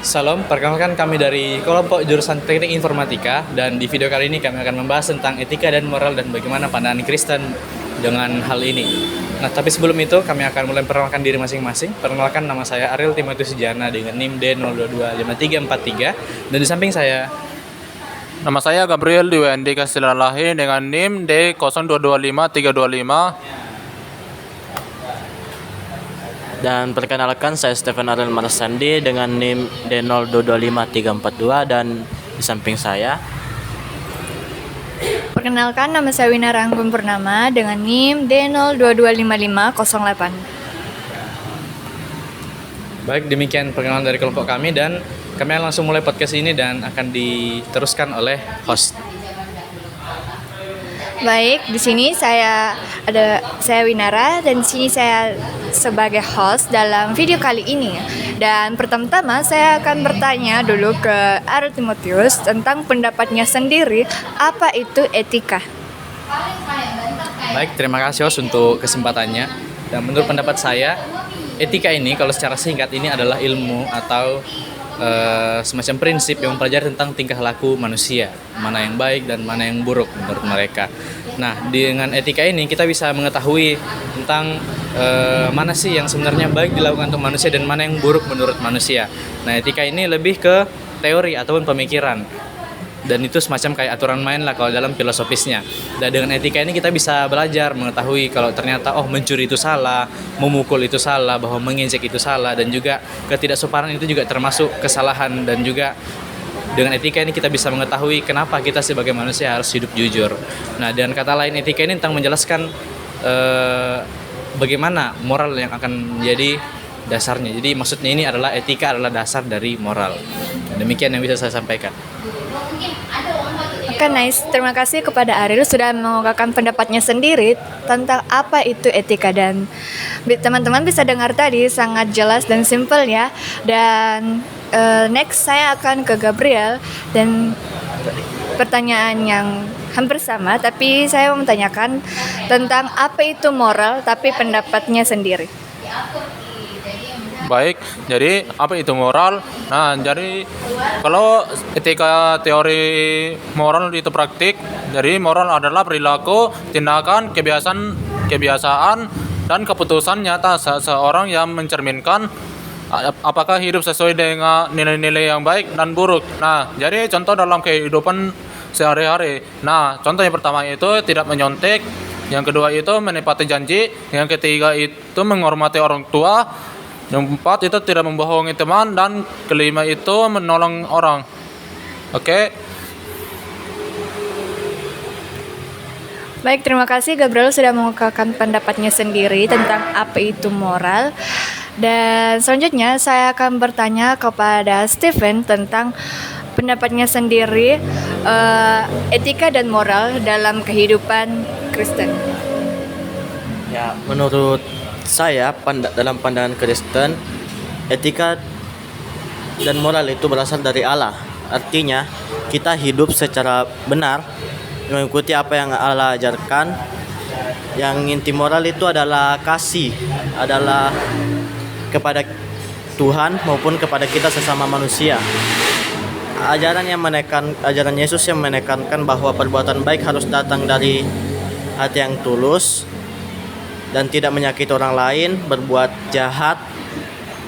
Salam, perkenalkan kami dari kelompok jurusan Teknik Informatika dan di video kali ini kami akan membahas tentang etika dan moral dan bagaimana pandangan Kristen dengan hal ini. Nah, tapi sebelum itu kami akan mulai memperkenalkan diri masing-masing. Perkenalkan, nama saya Ariel Timotius Sujana dengan NIM D0225343 dan di samping saya Nama saya Gabriel di WND Kastilalahi dengan NIM D0225-325. Dan perkenalkan, saya Stephen Ariel Marsandi dengan NIM D0225-342 dan di samping saya Perkenalkan, nama saya Wina Ranggun Purnama dengan NIM D0225508. Baik, demikian perkenalan dari kelompok kami dan kami akan langsung mulai podcast ini dan akan diteruskan oleh host. Baik, di sini saya Winara dan di sini saya sebagai host dalam video kali ini. Dan pertama-tama saya akan bertanya dulu ke Ariel Timotius tentang pendapatnya sendiri, apa itu etika? Baik, terima kasih host untuk kesempatannya. Dan menurut pendapat saya, etika ini kalau secara singkat ini adalah ilmu atau semacam prinsip yang mempelajari tentang tingkah laku manusia, mana yang baik dan mana yang buruk menurut mereka. Nah, dengan etika ini kita bisa mengetahui tentang mana sih yang sebenarnya baik dilakukan untuk manusia dan mana yang buruk menurut manusia. Nah, etika ini lebih ke teori ataupun pemikiran. Dan itu semacam kayak aturan main lah kalau dalam filosofisnya. Dan dengan etika ini kita bisa belajar mengetahui kalau ternyata mencuri itu salah, memukul itu salah, bahwa menginjek itu salah, dan juga ketidaksopanan itu juga termasuk kesalahan. Dan juga dengan etika ini kita bisa mengetahui kenapa kita sebagai manusia harus hidup jujur. Nah, dengan kata lain, etika ini tentang menjelaskan bagaimana moral yang akan menjadi dasarnya. Jadi maksudnya ini adalah etika adalah dasar dari moral. Demikian yang bisa saya sampaikan. Oke, nice. Terima kasih kepada Ariel sudah mengungkapkan pendapatnya sendiri tentang apa itu etika, dan teman-teman bisa dengar tadi sangat jelas dan simple ya. Dan next saya akan ke Gabriel dan pertanyaan yang hampir sama, tapi saya mau menanyakan tentang apa itu moral tapi pendapatnya sendiri. Baik, jadi apa itu moral? Nah, jadi kalau etika teori moral itu praktik, jadi moral adalah perilaku, tindakan, kebiasaan, dan keputusan nyata seseorang yang mencerminkan apakah hidup sesuai dengan nilai-nilai yang baik dan buruk. Nah, jadi contoh dalam kehidupan sehari-hari. Nah, contoh yang pertama itu tidak menyontek, yang kedua itu menepati janji, yang ketiga itu menghormati orang tua, yang keempat itu tidak membohongi teman, dan kelima itu menolong orang. Oke. Baik, terima kasih Gabriel sudah mengungkapkan pendapatnya sendiri tentang apa itu moral. Dan selanjutnya saya akan bertanya kepada Stephen tentang pendapatnya sendiri etika dan moral dalam kehidupan Kristen. ya menurut saya dalam pandangan Kristen, etika dan moral itu berasal dari Allah. Artinya kita hidup secara benar mengikuti apa yang Allah ajarkan. Yang inti moral itu adalah kasih, adalah kepada Tuhan maupun kepada kita sesama manusia. Ajaran Yesus yang menekankan bahwa perbuatan baik harus datang dari hati yang tulus dan tidak menyakiti orang lain, berbuat jahat,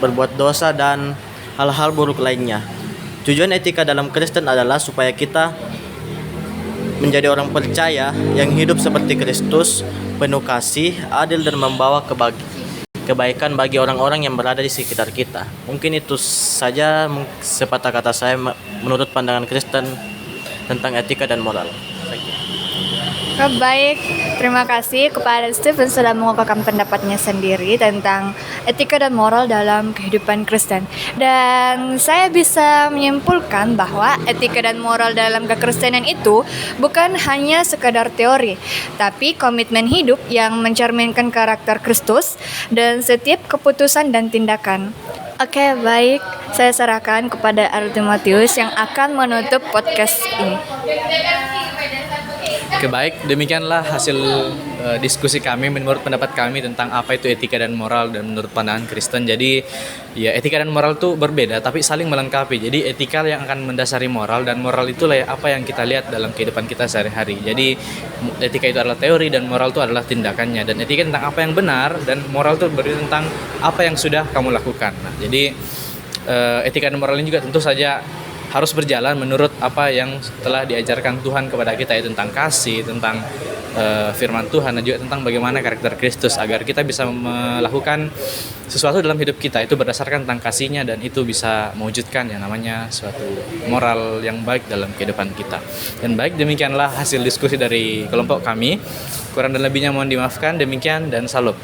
berbuat dosa, dan hal-hal buruk lainnya. Tujuan etika dalam Kristen adalah supaya kita menjadi orang percaya yang hidup seperti Kristus, penuh kasih, adil, dan membawa kebaikan bagi orang-orang yang berada di sekitar kita. Mungkin itu saja sepatah kata saya menurut pandangan Kristen tentang etika dan moral. Baik, terima kasih kepada Stephen sudah mengungkapkan pendapatnya sendiri tentang etika dan moral dalam kehidupan Kristen. Dan saya bisa menyimpulkan bahwa etika dan moral dalam kekristenan itu bukan hanya sekadar teori, tapi komitmen hidup yang mencerminkan karakter Kristus dan setiap keputusan dan tindakan. Oke, baik. Saya serahkan kepada Ariel Timotius yang akan menutup podcast ini. Oke, baik, demikianlah hasil diskusi kami, menurut pendapat kami tentang apa itu etika dan moral dan menurut pandangan Kristen. Jadi ya etika dan moral itu berbeda tapi saling melengkapi. Jadi etika yang akan mendasari moral dan moral itulah ya apa yang kita lihat dalam kehidupan kita sehari-hari. Jadi etika itu adalah teori dan moral itu adalah tindakannya. Dan etika tentang apa yang benar dan moral itu berarti tentang apa yang sudah kamu lakukan. Nah, jadi etika dan moral ini juga tentu saja harus berjalan menurut apa yang telah diajarkan Tuhan kepada kita, ya, tentang kasih, tentang firman Tuhan, dan juga tentang bagaimana karakter Kristus, agar kita bisa melakukan sesuatu dalam hidup kita itu berdasarkan tentang kasihnya, dan itu bisa mewujudkan yang namanya suatu moral yang baik dalam kehidupan kita. Dan baik, demikianlah hasil diskusi dari kelompok kami. Kurang dan lebihnya mohon dimaafkan. Demikian dan salam.